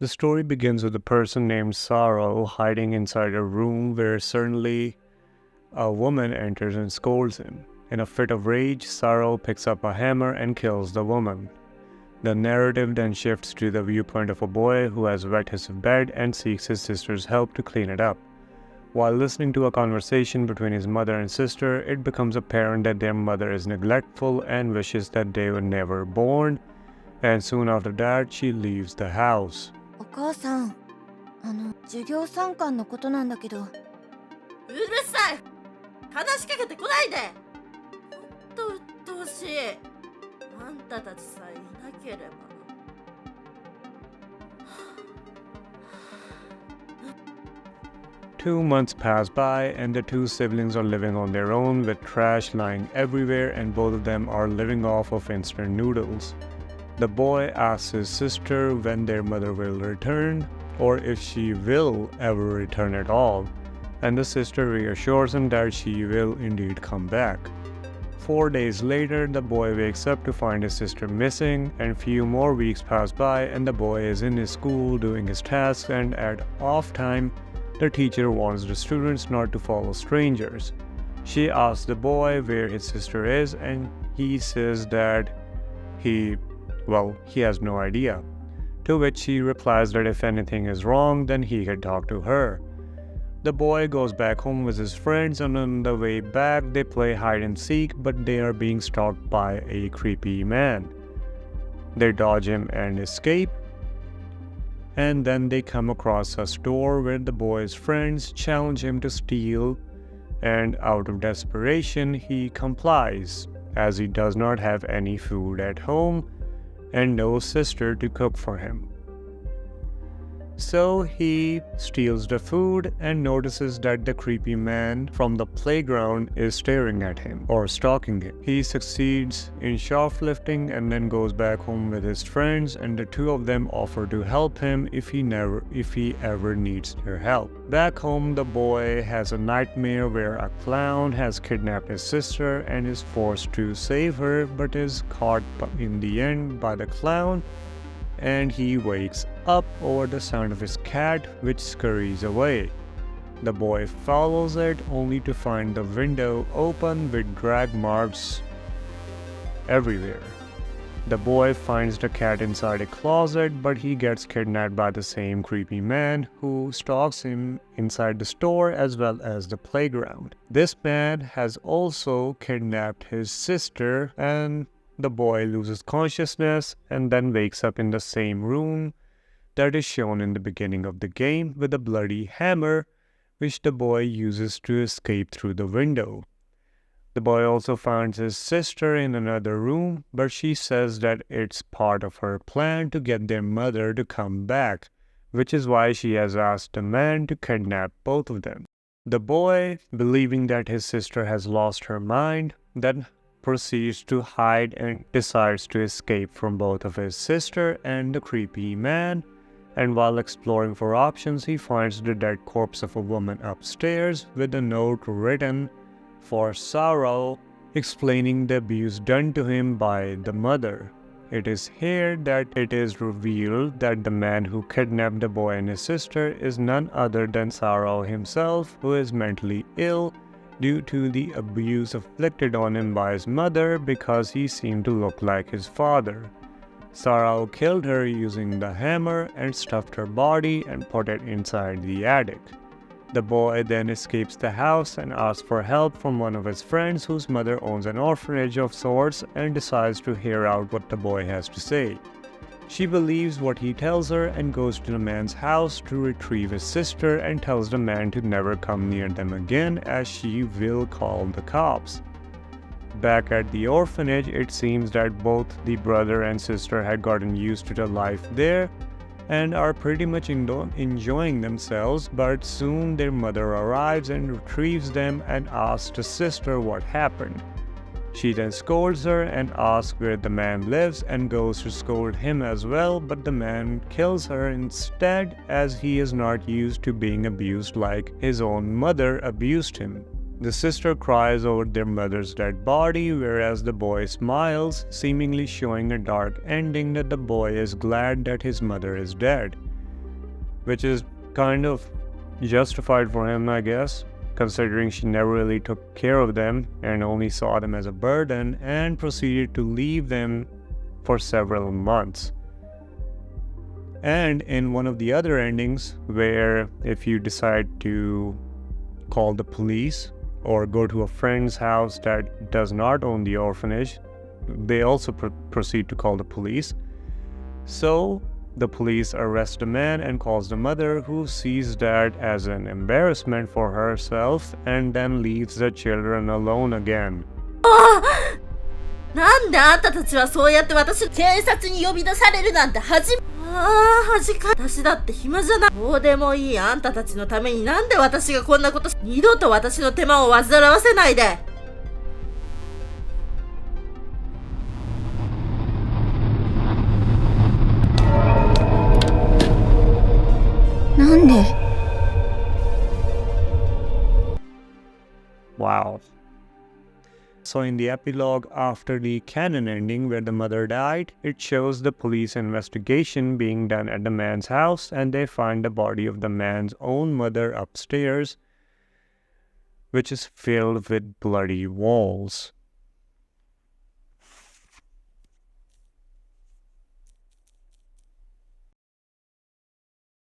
The story begins with a person named Sorrow hiding inside a room where suddenly a woman enters and scolds him. In a fit of rage, Sorrow picks up a hammer and kills the woman. The narrative then shifts to the viewpoint of a boy who has wet his bed and seeks his sister's help to clean it up. While listening to a conversation between his mother and sister, it becomes apparent that their mother is neglectful and wishes that they were never born, and soon after that, she leaves the house. お母さん、授業参観のことなんだけど。うるさい！話しかけてこないで！ほんと鬱陶しい。あんたたちさえいなければ。2 months pass by, and the two siblings are living on their own with trash lying everywhere, and both of them are living off of instant noodles. The boy asks his sister when their mother will return, or if she will ever return at all, and the sister reassures him that she will indeed come back. 4 days later, the boy wakes up to find his sister missing, and few more weeks pass by, and the boy is in his school doing his tasks, and at off time, the teacher warns the students not to follow strangers. She asks the boy where his sister is, and he says that he has no idea. To which she replies that if anything is wrong, then he can talk to her. The boy goes back home with his friends, and on the way back, they play hide and seek, but they are being stalked by a creepy man. They dodge him and escape, and then they come across a store where the boy's friends challenge him to steal, and out of desperation, he complies, as he does not have any food at home and no sister to cook for him. So he steals the food and notices that the creepy man from the playground is staring at him or stalking him. He succeeds in shoplifting and then goes back home with his friends, and the two of them offer to help him if he ever needs their help. Back home, the boy has a nightmare where a clown has kidnapped his sister and is forced to save her, but is caught in the end by the clown, and he wakes up over the sound of his cat, which scurries away. The boy follows it only to find the window open with drag marks everywhere. The boy finds the cat inside a closet, but he gets kidnapped by the same creepy man who stalks him inside the store as well as the playground. This man has also kidnapped his sister, and the boy loses consciousness and then wakes up in the same room that is shown in the beginning of the game with a bloody hammer, which the boy uses to escape through the window. The boy also finds his sister in another room, but she says that it's part of her plan to get their mother to come back, which is why she has asked the man to kidnap both of them. The boy, believing that his sister has lost her mind, then proceeds to hide and decides to escape from both of his sister and the creepy man, and while exploring for options, he finds the dead corpse of a woman upstairs with a note written for Sorrow explaining the abuse done to him by the mother. It is here that it is revealed that the man who kidnapped the boy and his sister is none other than Sorrow himself, who is mentally ill due to the abuse inflicted on him by his mother because he seemed to look like his father. Sorrow killed her using the hammer and stuffed her body and put it inside the attic. The boy then escapes the house and asks for help from one of his friends whose mother owns an orphanage of sorts and decides to hear out what the boy has to say. She believes what he tells her and goes to the man's house to retrieve his sister and tells the man to never come near them again as she will call the cops. Back at the orphanage, it seems that both the brother and sister had gotten used to the life there and are pretty much enjoying themselves, but soon their mother arrives and retrieves them and asks the sister what happened. She then scolds her and asks where the man lives and goes to scold him as well, but the man kills her instead as he is not used to being abused like his own mother abused him. The sister cries over their mother's dead body, whereas the boy smiles, seemingly showing a dark ending that the boy is glad that his mother is dead. which is kind of justified for him, I guess, considering she never really took care of them and only saw them as a burden and proceeded to leave them for several months. And in one of the other endings, where if you decide to call the police or go to a friend's house that does not own the orphanage, they also proceed to call the police. So the police arrest the man and calls the mother, who sees that as an embarrassment for herself and then leaves the children alone again. なんであんたたちはそうやって私警察に呼び出されるなんて恥か。私だって暇じゃない。どうでもいいあんたたちのためになんで私がこんなこと二度と私の手間を煩わせないで。なんで Wow. So in the epilogue after the canon ending where the mother died, it shows the police investigation being done at the man's house, and they find the body of the man's own mother upstairs, which is filled with bloody walls.